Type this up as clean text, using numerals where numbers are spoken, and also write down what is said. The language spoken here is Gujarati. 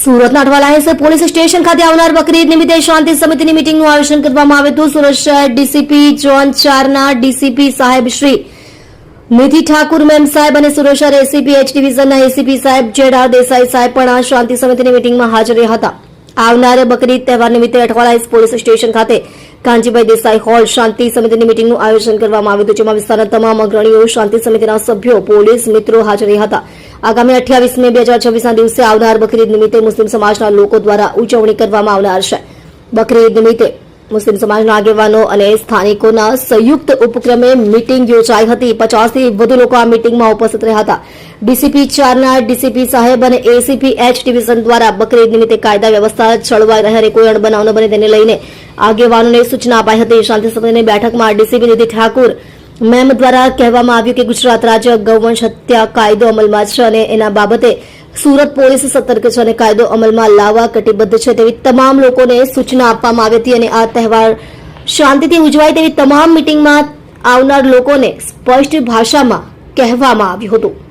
સુરતના અઠવાલાઇન્સ પોલીસ સ્ટેશન ખાતે આવનાર બકરી ઈદ નિમિત્તે શાંતિ સમિતિની મીટિંગનું આયોજન કરવામાં આવ્યું હતું. સુરત શહેર ડીસીપી ઝોન 4ના ડીસીપી સાહેબ શ્રી નિધિ ઠાકુર મેમ સાહેબ અને સુરત શહેર એસીપી એચ ડિવિઝનના એસીપી સાહેબ જેડ.આર. દેસાઈ સાહેબ પણ આ શાંતિ સમિતિની મીટિંગમાં હાજર રહ્યા હતા. આવનાર બકરી ઈદ તહેવાર નિમિત્તે અઠવાલાઇન્સ પોલીસ સ્ટેશન ખાતે કાનજીભાઈ દેસાઈ હોલ શાંતિ સમિતિની મીટિંગનું આયોજન કરવામાં આવ્યું હતું, જેમાં વિસ્તારના તમામ અગ્રણીઓ, શાંતિ સમિતિના સભ્યો, પોલીસ મિત્રો હાજર રહ્યા હતા. આગામી 28 મે 2026ના દિવસે આવનાર બકરી ઈદ નિમિત્તે મુસ્લિમ સમાજના લોકો દ્વારા ઉજવણી કરવામાં આવનાર છે. બકરી ઈદ નિમિત્તે મુસ્લિમ સમાજના આગેવાનો અને સ્થાનિકોના સંયુક્ત ઉપક્રમે મીટિંગ યોજાઈ હતી. 50થી વધુ લોકો આ મીટિંગમાં ઉપસ્થિત રહ્યા હતા. ડીસીપી 4ના ડીસીપી સાહેબ અને એસીપી એચ ડિવિઝન દ્વારા બકરી ઈદ નિમિત્તે કાયદા વ્યવસ્થા જળવાઈ રહે અને કોઈ અણબનાવ ન બને તેને લઈને આગેવાનોને સૂચના અપાઈ હતી. શાંતિ સમિતિની બેઠકમાં ડીસીપી નિધિ ઠાકુર મેમ દ્વારા કહેવામાં આવ્યું કે ગુજરાત રાજ્ય ગૌવંશ હત્યા કાયદો અમલમાં છે અને એના બાબતે સુરત પોલીસ સતર્ક છે અને કાયદો અમલમાં લાવવા કટિબદ્ધ છે તેવી તમામ લોકોને સૂચના આપવામાં આવી હતી અને આ તહેવાર શાંતિથી ઉજવાય તેવી તમામ મીટિંગમાં આવનાર લોકોને સ્પષ્ટ ભાષામાં કહેવામાં આવ્યું હતું.